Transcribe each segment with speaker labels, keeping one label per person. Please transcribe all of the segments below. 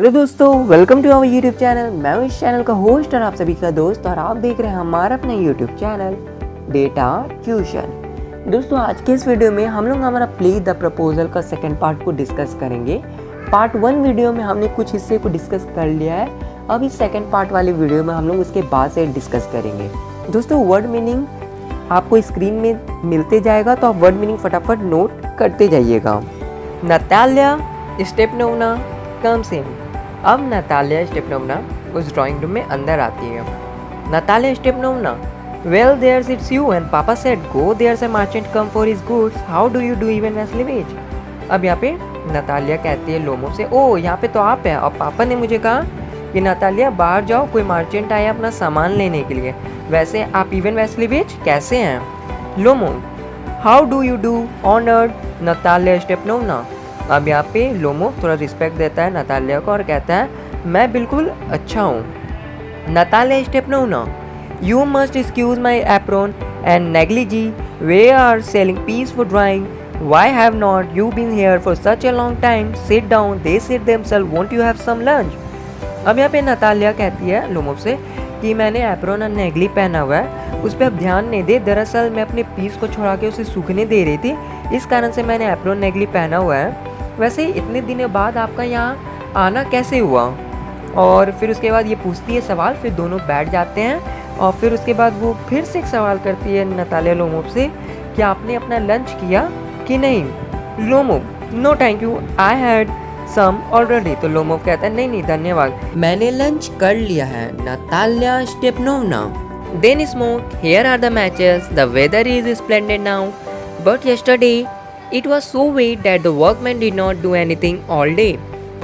Speaker 1: Hello दोस्तों, welcome to our YouTube channel. मैं हूं इस चैनल का होस्ट और आप सभी का दोस्त, और आप देख रहे हैं हमारा अपना यूट्यूब चैनल डेटा ट्यूशन। दोस्तों, आज के इस वीडियो में हम लोग हमारा प्ले द प्रपोजल का सेकंड पार्ट को डिस्कस करेंगे। पार्ट 1 वीडियो में हमने कुछ हिस्से को डिस्कस कर लिया है। अब इस सेकंड पार्ट वाले वीडियो में हम लोग उसके बाद से डिस्कस करेंगे। दोस्तों, वर्ड मीनिंग आपको स्क्रीन में मिलते जाएगा, तो आप वर्ड मीनिंग फटाफट नोट करते जाइएगा। Natalia Stepanovna comes in. अब नतालिया स्टेपनोना उस ड्राइंग रूम में अंदर आती है। Natalia Stepanovna, well there sits you and papa said go there say merchant come for his goods, how do you do Ivan Vassilevitch. अब यहाँ पे नतालिया कहती है लोमो से, ओ यहाँ पे तो आप हैं, और पापा ने मुझे कहा कि नतालिया बाहर जाओ, कोई मर्चेंट आया अपना सामान लेने के लिए, वैसे आप इवन वेस्लिवेज कैसे हैं। Lomov, how do you do honoured Natalia Stepanovna. अब यहाँ पे लोमो थोड़ा रिस्पेक्ट देता है नतालिया को और कहता है मैं बिल्कुल अच्छा हूँ। Natalia Stepanovna, you must excuse my apron and negligee, we are shelling peas for drying, why have not you been here for such a long time, sit down, they sit themselves, won't you have some lunch. अब यहाँ पे Natalia कहती है लोमो से कि मैंने Ephron और नेगली पहना हुआ है, उस पर अब ध्यान नहीं दे, दरअसल मैं अपने पीस को छुड़ा के उसे सूखने दे रही थी, इस कारण से मैंने एप्रोन नेगली पहना हुआ है। वैसे इतने दिनों बाद आपका यहाँ आना कैसे हुआ। और फिर उसके बाद ये पूछती है सवाल, फिर दोनों बैठ जाते हैं, और फिर उसके बाद वो फिर से एक सवाल करती है नतालिया लोमो से कि आपने अपना लंच किया कि नहीं। Lomov, no thank you, I had some already. तो लोमो कहता है नहीं धन्यवाद, मैंने लंच कर लिया है। Natalia Stepanovna, then smoke, here are the matches, the weather is splendid now, but yesterday it was so wet that the workmen did not do anything all day.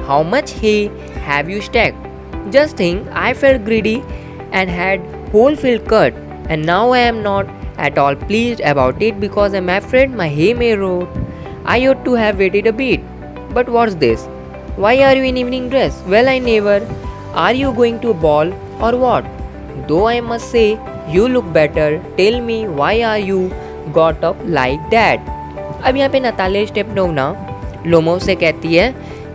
Speaker 1: How much hay have you stacked? Just think, I felt greedy and had whole field cut, and now I am not at all pleased about it because I am afraid my hay may rot. I ought to have waited a bit. But what's this? Why are you in evening dress? Well, I never. Are you going to a ball or what? Though I must say, you look better. Tell me, why are you got up like that? अब यहाँ पे Natalia स्टेपनोना लोमो से कहती है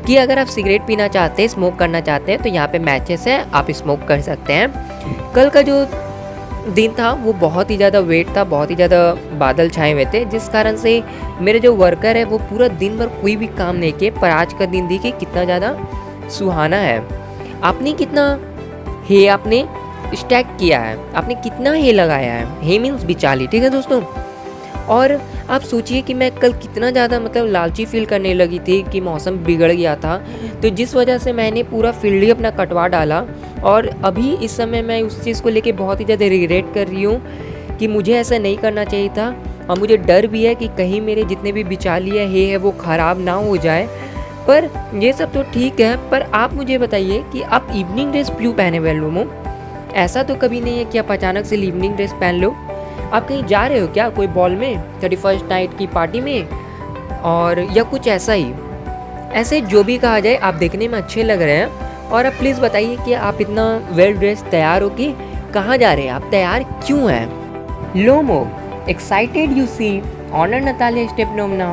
Speaker 1: कि अगर आप cigarette पीना चाहते हैं, स्मोक करना चाहते हैं, तो यहाँ पे मैचेस है, आप स्मोक कर सकते हैं। कल का जो दिन था वो बहुत ही ज़्यादा वेट था, बहुत ही ज़्यादा बादल छाए हुए थे, जिस कारण से मेरे जो वर्कर है वो पूरा दिन भर कोई भी काम नहीं किए, पर आज का दिन देखिए कितना ज़्यादा सुहाना है। आपने कितना हे आपने स्टैक किया है, आपने कितना हे लगाया है, हे मीन्स बिचाली, ठीक है दोस्तों। और आप सोचिए कि मैं कल कितना ज़्यादा लालची फील करने लगी थी कि मौसम बिगड़ गया था, तो जिस वजह से मैंने पूरा फील्ड ही अपना कटवा डाला, और अभी इस समय मैं उस चीज़ को लेके बहुत ही ज़्यादा रिग्रेट कर रही हूँ कि मुझे ऐसा नहीं करना चाहिए था, और मुझे डर भी है कि कहीं मेरे जितने भी बिचाली है वो ख़राब ना हो जाए। पर ये सब तो ठीक है, पर आप मुझे बताइए कि आप इवनिंग ड्रेस क्यों पहने हुए लोमो। ऐसा तो कभी नहीं है कि आप अचानक से इवनिंग ड्रेस पहन लो। आप कहीं जा रहे हो क्या, कोई बॉल में, 31st नाइट की पार्टी में, और या कुछ ऐसा ही। ऐसे जो भी कहा जाए, आप देखने में अच्छे लग रहे हैं, और आप प्लीज़ बताइए कि आप इतना वेल ड्रेस तैयार हो कि कहाँ जा रहे हैं, आप तैयार क्यों हैं। Lomov, excited you see honour Natalia Stepanovna,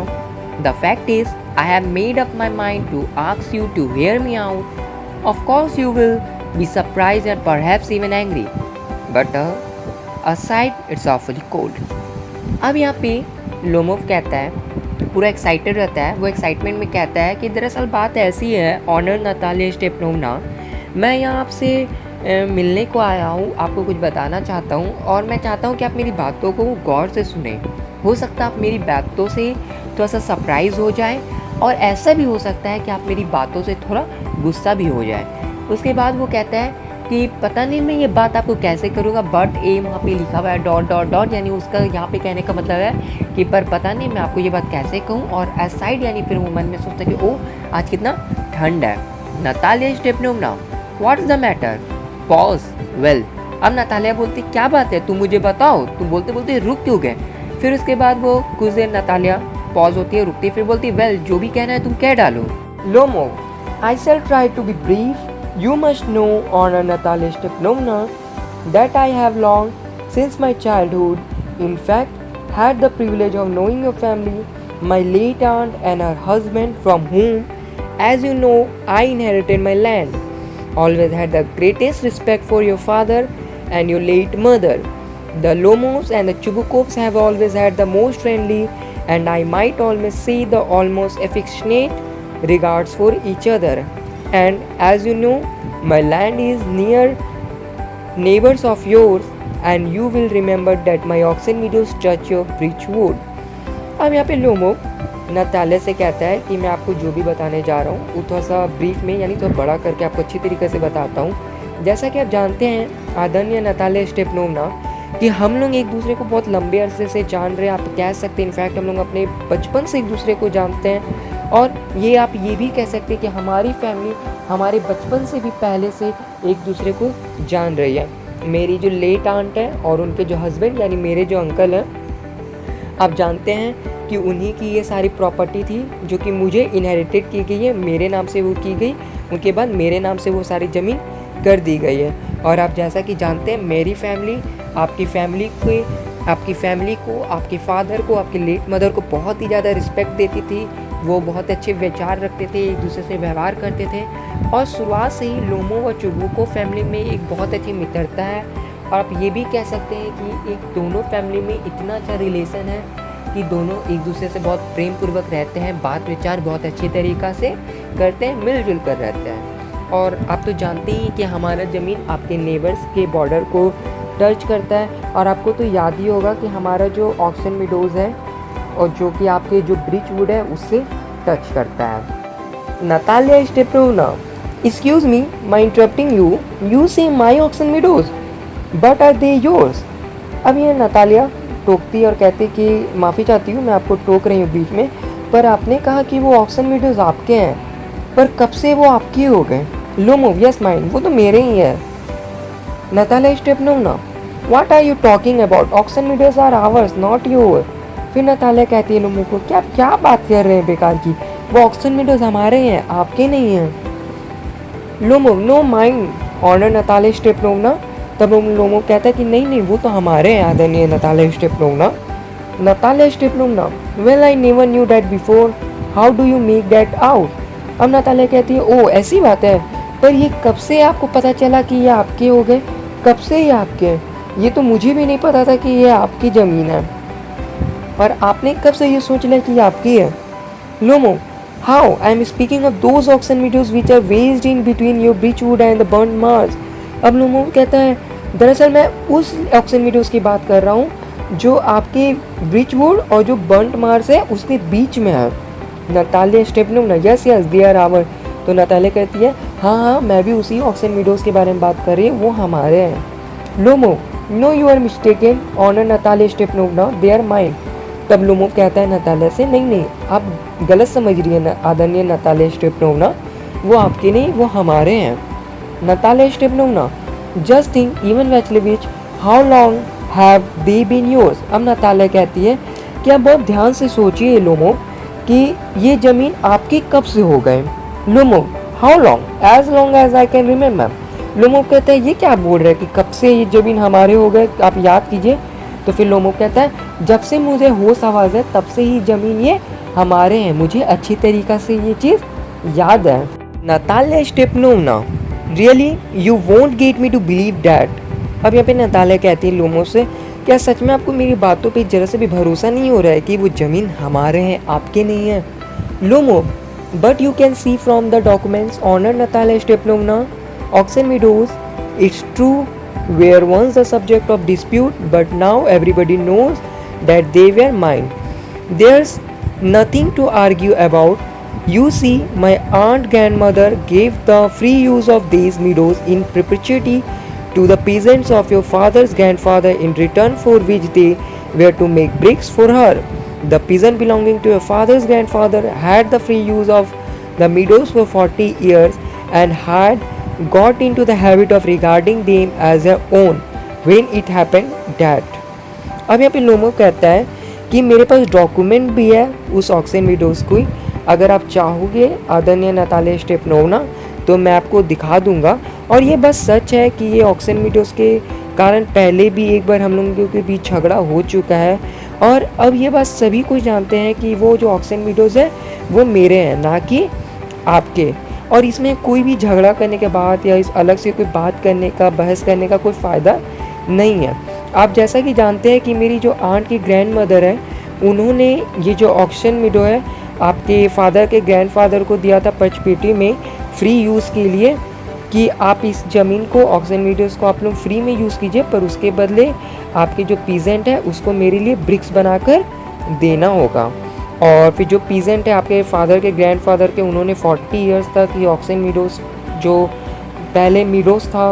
Speaker 1: the fact is I have made up my mind to ask you to hear me out, of course you will be surprised and perhaps even angry, but aside it's awfully cold। अब यहाँ पे लोमो कहता है, पूरा excited रहता है, वो excitement में कहता है कि दरअसल बात ऐसी है ऑनर नतालिया स्टेपनोना, मैं यहाँ आपसे मिलने को आया हूँ, आपको कुछ बताना चाहता हूँ, और मैं चाहता हूँ कि आप मेरी बातों को गौर से सुने। हो सकता है आप मेरी बातों से थोड़ा सा सरप्राइज़ हो जाए, और ऐसा भी हो सकता है कि आप मेरी बातों से थोड़ा गुस्सा भी हो जाए। उसके बाद वो कहता है कि पता नहीं मैं ये बात आपको कैसे करूँगा, बट ए वहाँ पे लिखा हुआ है डॉट डॉट डॉट, यानी उसका यहाँ पे कहने का मतलब है कि पर पता नहीं मैं आपको ये बात कैसे कहूँ, और एसाइड यानी फिर वो मन में सोचता है कि ओ आज कितना ठंड है। Natalia Stepanovna, what is the matter, pause, well. अब नतालिया बोलती क्या बात है, तुम मुझे बताओ, तुम बोलते बोलते रुक क्यों गए। फिर उसके बाद वो कुछ देर नतालिया पॉज होती है, रुकती है, फिर बोलती वेल जो भी कहना है तुम कह डालो। Lomov, I shall try to be brief. You must know, Honor Natalia Stepnovna, that I have long, since my childhood, in fact, had the privilege of knowing your family, my late aunt and her husband, from whom as you know, I inherited my land. Always had the greatest respect for your father and your late mother. The Lomos and the Chubukovs have always had the most friendly, and I might almost say the almost affectionate regards for each other. And as you know, my land is near neighbors of yours, and you will remember that my oxen meadows touch your Bridgewood. अब यहाँ पे लोमो नताले से कहता है कि मैं आपको जो भी बताने जा रहा हूँ वो थोड़ा सा ब्रीफ में यानी थोड़ा बड़ा करके आपको अच्छी तरीके से बताता हूँ। जैसा कि आप जानते हैं आदरणीय नताले स्टेपनोवना कि हम लोग एक दूसरे को बहुत लंबे अरसे से जान रहे हैं, आप कह सकते हैं इनफैक्ट हम लोग अपने बचपन से एक दूसरे को जानते हैं। और ये आप ये भी कह सकते हैं कि हमारी फैमिली हमारे बचपन से भी पहले से एक दूसरे को जान रही है। मेरी जो लेट आंट है और उनके जो हस्बैंड यानी मेरे जो अंकल हैं, आप जानते हैं कि उन्हीं की ये सारी प्रॉपर्टी थी जो कि मुझे इनहेरिटेड की गई है, मेरे नाम से वो की गई, उनके बाद मेरे नाम से वो सारी ज़मीन कर दी गई है। और आप जैसा कि जानते हैं मेरी फैमिली आपकी फैमिली को, आपके फादर को, आपके लेट मदर को बहुत ही ज़्यादा रिस्पेक्ट देती थी। वो बहुत अच्छे विचार रखते थे, एक दूसरे से व्यवहार करते थे और शुरुआत से ही लोमो व चुबुको फैमिली में एक बहुत अच्छी मित्रता है। और आप ये भी कह सकते हैं कि एक दोनों फैमिली में इतना अच्छा रिलेशन है कि दोनों एक दूसरे से बहुत प्रेम पूर्वक रहते हैं, बात विचार बहुत अच्छी तरीक़ा से करते हैं, मिलजुल कर रहते हैं। और आप तो जानते ही कि हमारा ज़मीन आपके नेबर्स के बॉर्डर को टच करता है। और आपको तो याद ही होगा कि हमारा जो ऑक्सन मीडोज़ है और जो कि आपके जो ब्रिजवुड है उससे टच करता है। Natalia Stepanovna, excuse me my interrupting you, you say my Oxen Meadows but are they yours. अब ये नतालिया टोकती और कहती कि माफ़ी चाहती हूँ मैं आपको टोक रही हूँ बीच में, पर आपने कहा कि वो ऑक्सन मीडोज़ आपके हैं, पर कब से वो आपके हो गए? लोमो, यस माइन, वो तो मेरे ही है। Natalia Stepanovna, what are you talking about? Oxen Meadows are ours not your. फिर नतालिया कहती है लोमो को, क्या बात कर रहे हैं बेकार की, वो ऑक्सन मीडोज़ हमारे हैं, आपके नहीं हैं। Lomov, no mind honour Natalia स्टेपनोवना। तब लोमो कहता है कि नहीं वो तो हमारे हैं आदरणीय Natalia Stepanovna. Natalia Stepanovna, well I never knew that before, how do you make that out? अब नतालिया कहती है, ओह ऐसी बात है, पर ये कब से आपको पता चला कि ये आपके हो गए? कब से ये आपके हैं? ये तो मुझे भी नहीं पता था कि ये आपकी ज़मीन है, और आपने कब से ये सोच लिया कि ये आपकी है? Lomov, how I am speaking of those Oxen Meadows which are wedged in between your birchwood and the burned marsh. अब लोमो कहता है दरअसल मैं उस ऑक्सन मीडोज़ की बात कर रहा हूँ जो आपके ब्रिजवुड और जो बर्न्ड मार्स है उसके बीच में है। Natalia Stepanovna, yes they are our. तो नतालिया कहती है हाँ मैं भी उसी ऑक्सन मीडोज़ के बारे में बात कर रही हूँ, वो हमारे हैं। Lomov, no you are mistaken honour Natalia Stepanovna, they are mine. तब लोमो कहता है नतालिया से, नहीं आप गलत समझ रही है आदरणीय नतालिया स्टेपनोवना, वो आपके नहीं वो हमारे हैं। Natalia Stepanovna, just think Ivan Vassilevitch, how long have they been yours? अब नतालिया कहती है कि आप बहुत ध्यान से सोचिए लोमो कि ये ज़मीन आपकी कब से हो गए? Lomov, how long? As long as I can remember. Lomov कहता है ये क्या बोल रहे हैं कि कब से ये ज़मीन हमारे हो गए, आप याद कीजिए। तो फिर लोमो कहता है जब से मुझे होश आवाज़ है तब से ही ज़मीन ये हमारे हैं, मुझे अच्छी तरीक़ा से ये चीज़ याद है। Natalia Stepanovna, really you won't get me to believe that. अब यहाँ पे नतालिया कहती है लोमो से, क्या सच में आपको मेरी बातों पे जरा से भी भरोसा नहीं हो रहा है कि वो ज़मीन हमारे हैं, आपके नहीं है? Lomov, but you can see from the documents honour Natalia Stepanovna, Oxen Meadows, it's true were once the subject of dispute, but now everybody knows that they were mine. There's nothing to argue about. You see, my aunt grandmother gave the free use of these meadows in perpetuity to the peasants of your father's grandfather, in return for which they were to make bricks for her. The peasant belonging to your father's grandfather had the free use of the meadows for 40 years and had got into the habit of regarding them as their own when it happened that। अब यहाँ पे लोमो कहता है कि मेरे पास document भी है उस ऑक्सन मीडोज़ को, अगर आप चाहोगे आदरणीय नतालिया स्टेपनोवना तो मैं आपको दिखा दूंगा। और ये बस सच है कि ये ऑक्सन मीडोज़ के कारण पहले भी एक बार हम लोगों के बीच झगड़ा हो चुका है, और अब ये बात सभी कुछ जानते हैं कि वो जो ऑक्सन मीडोज़ है वो मेरे हैं, ना कि आपके। और इसमें कोई भी झगड़ा करने के बाद या इस अलग से कोई बात करने का, बहस करने का कोई फ़ायदा नहीं है। आप जैसा कि जानते हैं कि मेरी जो आंट की ग्रैंड मदर है, उन्होंने ये जो ऑक्शन मीडो है आपके फादर के ग्रैंडफादर को दिया था पचपेटी में फ्री यूज़ के लिए, कि आप इस ज़मीन को, ऑक्शन मीडोज़ को आप लोग फ्री में यूज़ कीजिए, पर उसके बदले आपके जो पीजेंट है उसको मेरे लिए ब्रिक्स बनाकर देना होगा। और फिर जो पीजेंट है आपके फादर के ग्रैंडफादर के, उन्होंने 40 इयर्स तक ये ऑक्सन मीडोज़ जो पहले मीडोज़ था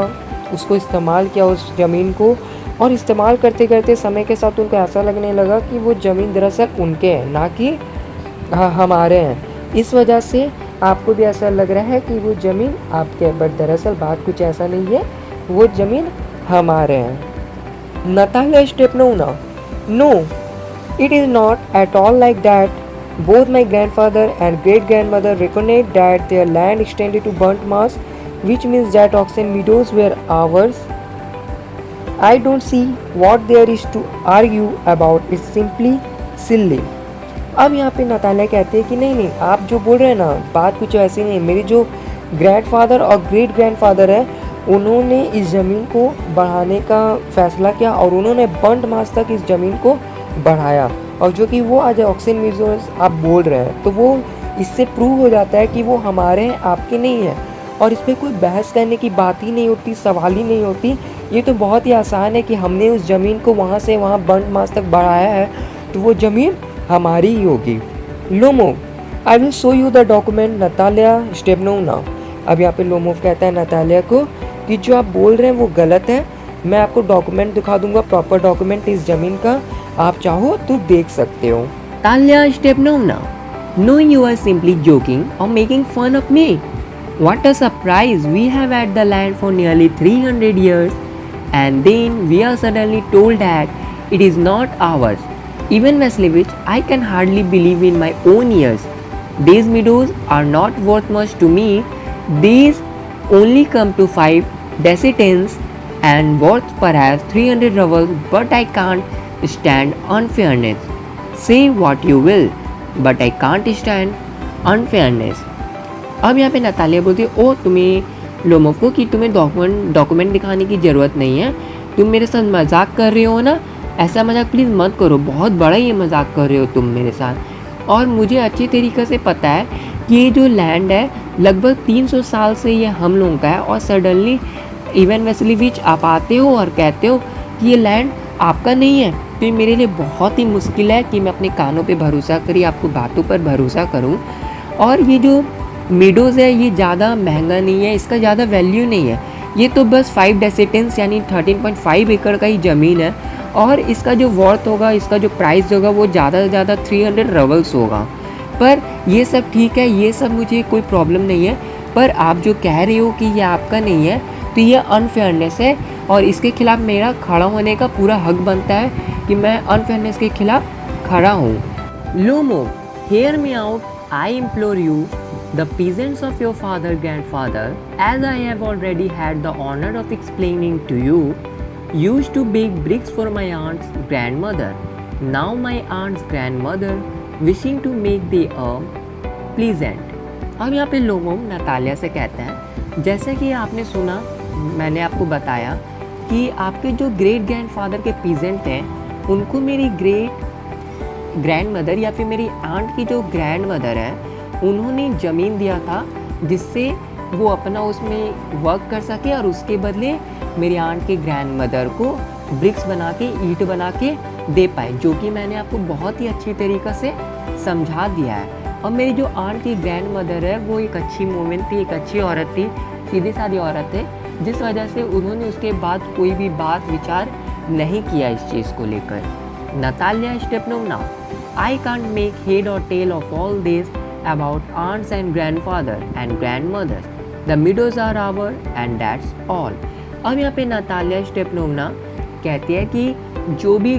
Speaker 1: उसको इस्तेमाल किया, उस ज़मीन को। और इस्तेमाल करते करते समय के साथ उनको ऐसा लगने लगा कि वो ज़मीन दरअसल उनके हैं, ना कि हमारे हैं। इस वजह से आपको भी ऐसा लग रहा है कि वो ज़मीन आपके है, बट दरअसल बात कुछ ऐसा नहीं है, वो ज़मीन हमारे हैं। Natalia Stepanovna: no, it is not at all like that. Both my grandfather and great-grandmother reckoned that their land extended to Burnt Marsh, which means that Oxen Meadows were ours. I don't see what there is to argue about. It's simply silly. अब यहाँ पे Natalia कहते हैं कि नहीं, आप जो बोल रहे हैं ना, बात कुछ ऐसी नहीं। मेरी जो ग्रैंडफादर और ग्रेट ग्रैंडफादर है, उन्होंने इस ज़मीन को बढ़ाने का फैसला किया और उन्होंने बर्न्ट मार्श तक इस ज़मीन को बढ़ाया। और जो कि वो आज ऑक्सन मीडोज़ आप बोल रहे हैं, तो वो इससे प्रूव हो जाता है कि वो हमारे हैं, आपके नहीं है। और इस पर कोई बहस करने की बात ही नहीं होती, सवाल ही नहीं होती। ये तो बहुत ही आसान है कि हमने उस ज़मीन को वहाँ से वहाँ बर्न्ट मार्श तक बढ़ाया है, तो वो ज़मीन हमारी ही होगी। Lomov: I will show you the document Natalia Stepanovna. अब यहाँ पे लोमोव कहता है नतालिया को कि जो आप बोल रहे हैं वो गलत है, मैं आपको डॉक्यूमेंट दिखा दूंगा, प्रॉपर डॉक्यूमेंट इस ज़मीन का, आप चाहो तो देख सकते हो। Natalia Stepanovna: no, you are simply joking or making fun of me. What a surprise! We have had the land for nearly 300 years and then we are suddenly told that it is not ours. Even Vasilevich, I can hardly believe in my own ears. These meadows are not worth much to me. These only come to 5 decitents and worth perhaps 300 rubles, but I can't stand unfairness. Say what you will, but I can't stand unfairness. अब यहाँ पे Natalia बोलती है, ओ तुम्हें Lomov को, कि तुम्हें document दिखाने की ज़रूरत नहीं है, तुम मेरे साथ मजाक कर रहे हो ना, ऐसा मजाक प्लीज़ मत करो, बहुत बड़ा ये मजाक कर रहे हो तुम मेरे साथ। और मुझे अच्छी तरीके से पता है कि ये जो लैंड है लगभग 300 साल से ये हम लोगों का है, और सडनली इवन वैसिलेविच आप आते हो और कहते हो कि ये लैंड आपका नहीं है, तो ये मेरे लिए बहुत ही मुश्किल है कि मैं अपने कानों पे भरोसा करी, आपको बातों पर भरोसा करूं। और ये जो मीडोज़ है ये ज़्यादा महंगा नहीं है, इसका ज़्यादा वैल्यू नहीं है, ये तो बस 5 डेसिटेंस यानी 13.5 एकड़ का ही ज़मीन है, और इसका जो वर्थ होगा, इसका जो प्राइस होगा वो ज़्यादा से ज़्यादा 300 रबल्स होगा। पर ये सब ठीक है, ये सब मुझे कोई प्रॉब्लम नहीं है, पर आप जो कह रहे हो कि ये आपका नहीं है, तो ये अनफेयरनेस है, और इसके खिलाफ मेरा खड़ा होने का पूरा हक बनता है कि मैं अनफेयरनेस के खिलाफ खड़ा हूँ। Lomov: hair me out, I implore you. The peasants of your father grandfather, as I have already had the honor of explaining to you, used to bake bricks for my aunt's grandmother. Now my aunt's grandmother wishing to make the pleasant. अब यहाँ पे Lomov Natalia से कहते हैं, जैसे कि आपने सुना, मैंने आपको बताया कि आपके जो ग्रेट ग्रैंडफादर के पीजेंट हैं, उनको मेरी ग्रेट ग्रैंडमदर या फिर मेरी आंट की जो ग्रैंडमदर है, उन्होंने ज़मीन दिया था जिससे वो अपना उसमें वर्क कर सके, और उसके बदले मेरी आंट के ग्रैंडमदर को ब्रिक्स बना के, ईंट बना के दे पाए, जो कि मैंने आपको बहुत ही अच्छी तरीक़े से समझा दिया है। और मेरी जो आंट की ग्रैंडमदर है वो एक अच्छी वूमेन थी, एक अच्छी औरत थी, सीधी सादी औरत है, जिस वजह से उन्होंने उसके बाद कोई भी बात विचार नहीं किया इस चीज़ को लेकर। Natalia Stepanovna: I can't make head or tail of all this about aunts and grandfather and grandmothers. The meadows are our and that's all. अब यहाँ पे नतालिया स्टेपनोना कहती है कि जो भी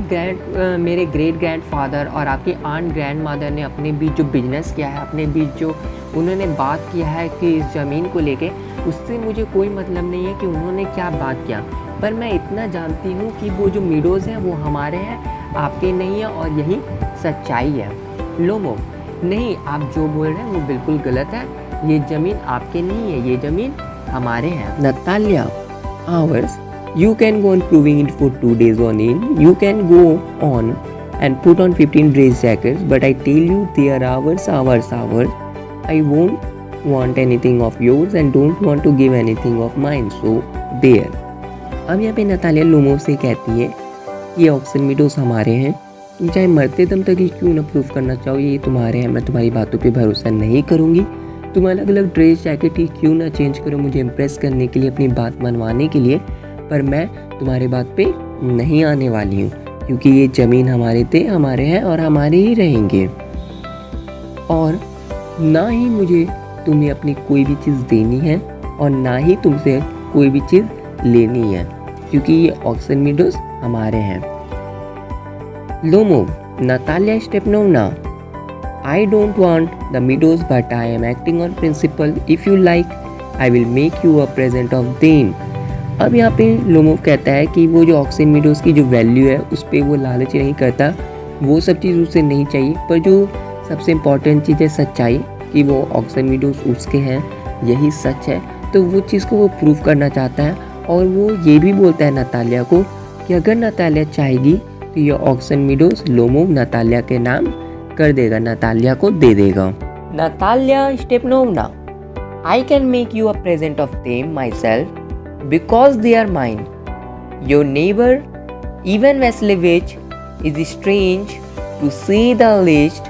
Speaker 1: मेरे ग्रेट ग्रैंडफादर और आपकी आंट ग्रैंड मदर ने अपने बीच जो बिजनेस किया है, अपने बीच जो उन्होंने बात किया है कि इस ज़मीन को लेके, उससे मुझे कोई मतलब नहीं है कि उन्होंने क्या बात किया, पर मैं इतना जानती हूँ कि वो जो मीडोज़ हैं वो हमारे हैं, आपके नहीं है, और यही सच्चाई है। लोमोव: नहीं, आप जो बोल रहे हैं वो बिल्कुल गलत है, ये ज़मीन आपके नहीं है, ये ज़मीन हमारे हैं। Natalia, ours. You can go on proving it for 2 days on end. You can go on and put on 15 dress jackets, but I tell you they are ours. I won't want anything of yours and don't want to give anything of mine. So there. अब यहाँ पे Natalia Lomov से कहती है कि ये oxen Meadows हमारे हैं, तुम चाहे मरते दम तक ही क्यों ना प्रूफ करना चाहो ये तुम्हारे हैं, मैं तुम्हारी बातों पे भरोसा नहीं करूँगी। तुम अलग अलग ड्रेस जैकेट ही क्यों ना चेंज करो मुझे इम्प्रेस करने के लिए, अपनी बात मनवाने के लिए, पर मैं तुम्हारे बात पे नहीं आने वाली हूँ, क्योंकि ये ज़मीन हमारे थे, हमारे हैं और हमारे ही रहेंगे। और ना ही मुझे तुम्हें अपनी कोई भी चीज़ देनी है और ना ही तुमसे कोई भी चीज़ लेनी है, क्योंकि ये ऑक्सन मीडोज हमारे हैं। Lomov, Natalia Stepanovna, I don't want the meadows, but I am acting on principle. If you like, I will make you a present of them. अब यहाँ पे लोमोव कहता है कि वो जो ऑक्सन मीडोज की जो वैल्यू है उस पर वो लालच नहीं करता, वो सब चीज़ उसे नहीं चाहिए, पर जो सबसे इम्पॉर्टेंट चीज़ है सच्चाई कि वो ऑक्सन मीडोज उसके हैं, यही सच है, तो वो चीज़ को वो प्रूव करना चाहता है। और वो ये भी बोलता है नतालिया को कि अगर नतालिया चाहेगी तो ये ऑक्सन मीडोज लोमोव नतालिया के नाम कर देगा, नतालिया को दे देगा। Natalia Stepanovna, I can make you a present of them myself because they are mine. Your neighbor Ivan Vasilevich is strange to say the least.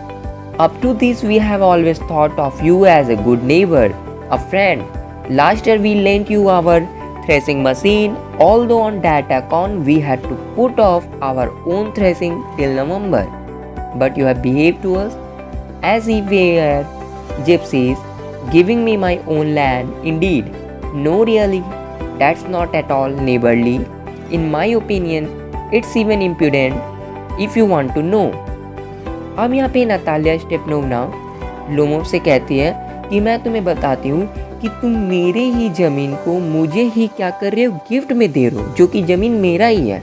Speaker 1: Up to this we have always thought of you as a good neighbor, a friend. Last year we lent you our threshing machine, although on that account we had to put off our own threshing till November. But you have behaved to us as if we were gypsies, giving me my own land. Indeed, no, really, that's not at all neighborly. In my opinion, it's even impudent if you want to know. अब यहाँ पे Natalia स्टेपनोवना Lomov से कहती है कि मैं तुम्हें बताती हूँ कि तुम मेरे ही ज़मीन को मुझे ही क्या कर रहे हो, गिफ्ट में दे रहे हो, जो कि ज़मीन मेरा ही है।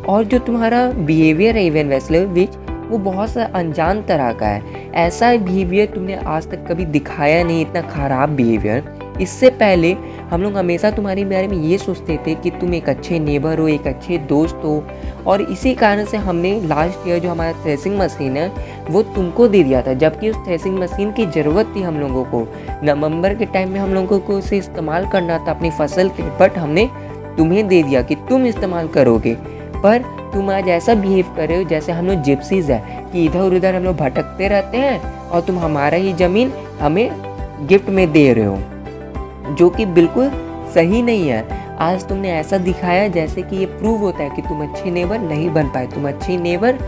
Speaker 1: और जो तुम्हारा बिहेवियर है इवन वैसिलेविच, वो बहुत सा अनजान तरह का है, ऐसा बिहेवियर तुमने आज तक कभी दिखाया नहीं, इतना ख़राब बिहेवियर। इससे पहले हम लोग हमेशा तुम्हारे बारे में ये सोचते थे कि तुम एक अच्छे नेबर हो, एक अच्छे दोस्त हो, और इसी कारण से हमने लास्ट ईयर जो हमारा थ्रेसिंग मशीन है वो तुमको दे दिया था, जबकि उस थ्रेसिंग मशीन की ज़रूरत थी हम लोगों को। नवंबर के टाइम में हम लोगों को उसे इस्तेमाल करना था अपनी फसल के, बट हमने तुम्हें दे दिया कि तुम इस्तेमाल करोगे। पर तुम आज ऐसा बिहेव कर रहे हो जैसे हम लोग जिप्सीज है कि इधर उधर हम लोग भटकते रहते हैं और तुम हमारा ही ज़मीन हमें गिफ्ट में दे रहे हो, जो कि बिल्कुल सही नहीं है। आज तुमने ऐसा दिखाया जैसे कि ये प्रूव होता है कि तुम अच्छे नेबर नहीं बन पाए, तुम अच्छे नेबर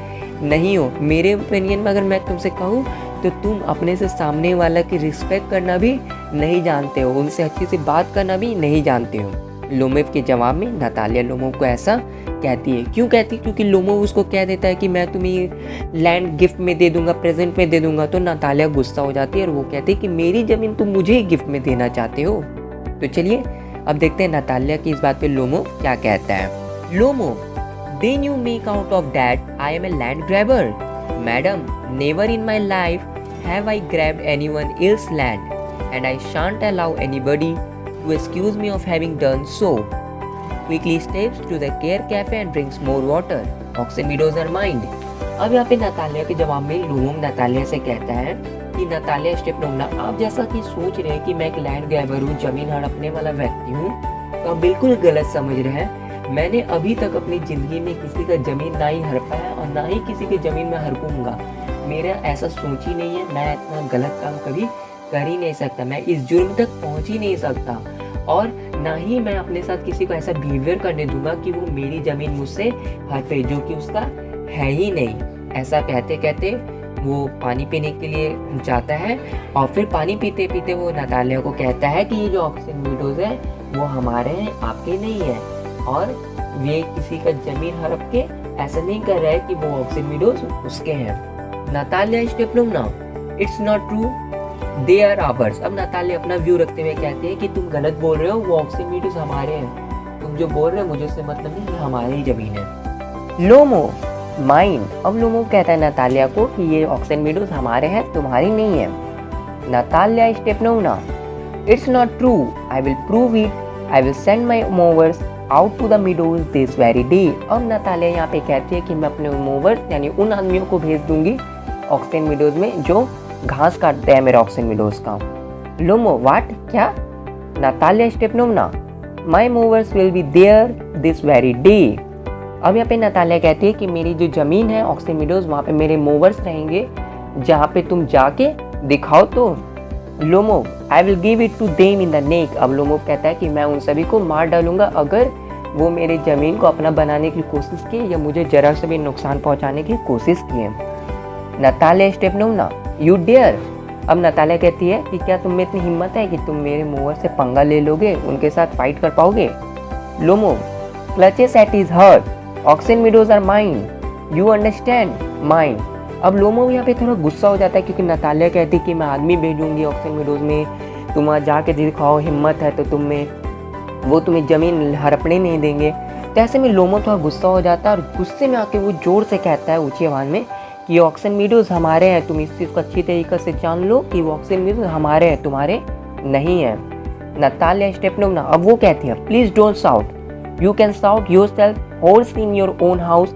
Speaker 1: नहीं हो। मेरे ओपिनियन में अगर मैं तुमसे कहूँ तो तुम अपने से सामने वाला की रिस्पेक्ट करना भी नहीं जानते हो, उनसे अच्छी से बात करना भी नहीं जानते हो। लोमोव के जवाब में नतालिया लोमोव को ऐसा कहती है। क्यों कहती है? क्योंकि लोमोव उसको कह देता है कि मैं तुम्हें लैंड गिफ्ट में दे दूंगा, प्रेजेंट में दे दूंगा। तो नतालिया गुस्सा हो जाती है और वो कहती है कि मेरी ज़मीन तुम मुझे ही गिफ्ट में देना चाहते हो। तो चलिए अब देखते हैं नतालिया की इस बात पे लोमोव क्या कहता है। Lomov, then you make out of that I am a land grabber. Madam, never in my life have I grabbed anyone else's land, and I shan't allow anybody to accuse me of having done so. Quickly steps to the Care Cafe and drinks more water. Oxen meadows are mine. अब यहाँ पे Natalia के जवाब में Lomov Natalia से कहता है कि नतालिया स्टेपनोवना, आप जैसा कि सोच रहे हैं कि मैं एक लैंड ग्रैबर हूँ, जमीन हड़पने वाला व्यक्ति हूँ, तो आप बिल्कुल गलत समझ रहे हैं। मैंने अभी तक अपनी ज़िंदगी में किसी का ज़मीन ना ही हड़पा है और ना ही किसी की ज़मीन में हड़पूंगा। मेरा ऐसा सोच ही नहीं है, मैं इतना गलत काम कभी कर ही नहीं सकता, मैं इस जुर्म तक पहुँच ही नहीं सकता, और ना ही मैं अपने साथ किसी को ऐसा बिहेवियर करने दूंगा कि वो मेरी ज़मीन मुझसे हड़पे, जो कि उसका है ही नहीं। ऐसा कहते कहते वो पानी पीने के लिए जाता है और फिर पानी पीते पीते वो नतालिया को कहता है कि ये जो ऑक्सन मीडोज है वो हमारे हैं, आपके नहीं है, और ये किसी का ज़मीन हड़प के ऐसा नहीं कर रहा है कि वो ऑक्सन मीडोज उसके हैं। Natalia Stepanovna, it's not true, they are ours. अब नतालिया अपना व्यू रखते हुए कहते हैं कि तुम गलत बोल रहे हो, वो ऑक्सन मीडोज हमारे हैं, तुम जो बोल रहे हो मुझे उससे मतलब नहीं, हमारी ही ज़मीन है। Lomov, mine. अब लोमोव कहता है नतालिया को कि ये ऑक्सन मीडोज हमारे हैं, तुम्हारी नहीं है। Natalia Stepanovna, It's not true. I will prove it. I will send my movers out to the meadows this very day. अब नतालिया यहाँ पे कहती है कि मैं अपने मूवर्स यानी उन आदमियों को भेज दूंगी ऑक्सीजन मीडोज में जो घास काटते हैं मेरे ऑक्सीजन मीडोज का। लोमो व्हाट क्या? Natalia Stepanovna my mowers will be there this very day. अब यहाँ पे नतालिया कहती है कि मेरी जो ज़मीन है ऑक्सीजन मीडोज वहाँ पे मेरे मूवर्स रहेंगे जहाँ पे तुम जाके दिखाओ तो। Lomov I will give it to them in the neck. अब लोमो कहता है कि मैं उन सभी को मार डालूंगा अगर वो मेरे ज़मीन को अपना बनाने की कोशिश किए या मुझे जरा से भी नुकसान पहुंचाने की कोशिश किए। Natalia Stepanovna you dare. अब नतालिया कहती है कि क्या तुम में इतनी हिम्मत है कि तुम मेरे मूवर से पंगा ले लोगे, उनके साथ फाइट कर पाओगे? Lomov clutches at his heart Oxen Meadows are mine, you understand mine. अब लोमो यहाँ पे थोड़ा गुस्सा हो जाता है क्योंकि नतालिया कहती है कि मैं आदमी भेजूंगी ऑक्सीजन मीडोज में, तुम वहाँ जाके दिखाओ हिम्मत है तो वो तुम्हें ज़मीन हड़पने नहीं देंगे। तो ऐसे में लोमो थोड़ा गुस्सा हो जाता है और गुस्से में आके वो ज़ोर से कहता है ऊँची आवाज़ में कि ऑक्सीजन मीडोज हमारे हैं, तुम इस चीज़ को अच्छी तरीके से जान लो कि वो ऑक्सीजन मीडोज हमारे हैं, तुम्हारे नहीं हैं। नतालिया स्टेपनोवना अब वो कहती है please don't shout, you can shout yourself holes in your own house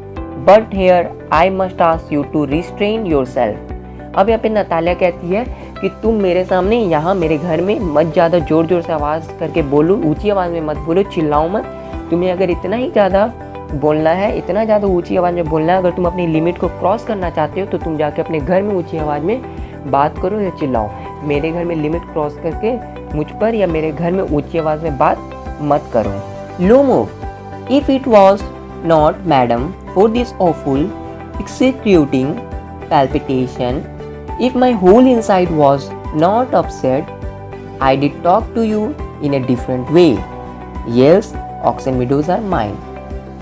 Speaker 1: but here I must ask you to restrain yourself. अब यहाँ पे नतालिया कहती है कि तुम मेरे सामने यहाँ मेरे घर में मत ज़्यादा ज़ोर ज़ोर से आवाज़ करके बोलो, ऊंची आवाज़ में मत बोलो, चिल्लाओ मत। तुम्हें अगर इतना ही ज़्यादा बोलना है, इतना ज़्यादा ऊंची आवाज़ में बोलना है, अगर तुम अपनी लिमिट को क्रॉस करना चाहते हो तो तुम जाके अपने घर में ऊंची आवाज़ में बात करो या चिल्लाओ। मेरे घर में लिमिट क्रॉस करके मुझ पर या मेरे घर में ऊंची आवाज़ में बात मत करो। Lomov if it was not madam for this awful, excruciating palpitation, if my whole inside was not upset, I did talk to you in a different way. Yes, oxen meadows are mine.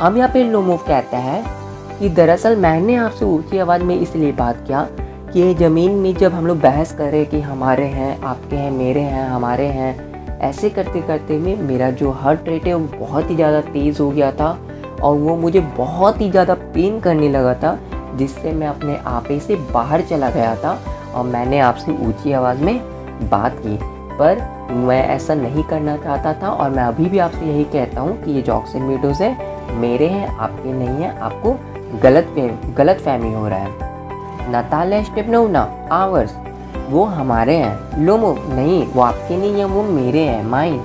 Speaker 1: अब यहाँ पे लोमो कहता है कि दरअसल मैंने आपसे ऊंची आवाज़ में इसलिए बात किया कि ये ज़मीन में जब हम लोग बहस कर रहे कि हमारे हैं, आपके हैं, मेरे हैं, हमारे हैं, ऐसे करते करते में मेरा जो हार्ट रेट है वो बहुत ही ज़्यादा तेज़ हो गया था और वो मुझे बहुत ही ज़्यादा पेन करने लगा था, जिससे मैं अपने आपे से बाहर चला गया था और मैंने आपसे ऊंची आवाज़ में बात की, पर मैं ऐसा नहीं करना चाहता था और मैं अभी भी आपसे यही कहता हूँ कि ये जो ऑक्सीजन मीडोज है मेरे हैं, आपके नहीं हैं, आपको गलत फहमी हो रहा है। नतालिया स्टेपनोवना आवर्स वो हमारे हैं। लोमो नहीं वो आपके नहीं हैं, वो मेरे हैं, माइन।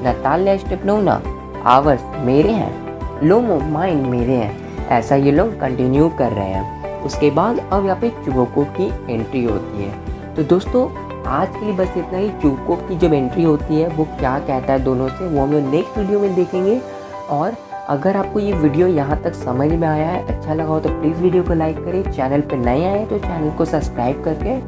Speaker 1: नतालिया स्टेपनोवना आवर्स मेरे हैं। लोमो माइन मेरे हैं। ऐसा ये लोग कंटिन्यू कर रहे हैं। उसके बाद अब यहाँ पे चुगोकोव की एंट्री होती है। तो दोस्तों आज के लिए बस इतना ही। चुगोकोव की जब एंट्री होती है वो क्या कहता है दोनों से, वो हम लोग नेक्स्ट वीडियो में देखेंगे। और अगर आपको ये वीडियो यहाँ तक समझ में आया है, अच्छा लगा हो तो प्लीज़ वीडियो को लाइक करें। चैनल पर नए आए तो चैनल को सब्सक्राइब करके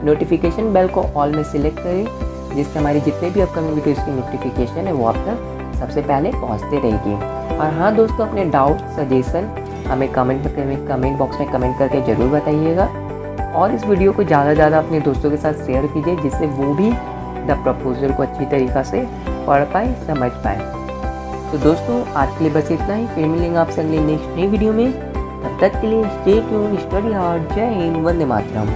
Speaker 1: नोटिफिकेशन बेल को ऑल में सिलेक्ट करें, जिससे हमारी जितने भी अपकमिंग वीडियोज़ की नोटिफिकेशन है वो आप तक सबसे पहले पहुँचते रहेगी। और हाँ दोस्तों अपने डाउट सजेशन हमें कमेंट बॉक्स में कमेंट करके ज़रूर बताइएगा और इस वीडियो को ज़्यादा से ज़्यादा अपने दोस्तों के साथ शेयर कीजिए, जिससे वो भी द प्रपोजल को अच्छी तरीक़ा से पढ़ पाए, समझ पाए। तो दोस्तों आज के लिए बस इतना ही। फिर मिलेंगे आपसे अगले नेक्स्ट नई वीडियो में। तब तक के लिए स्टे ट्यून, स्टडी हार्ड। जय हिंद, वंदे मातरम।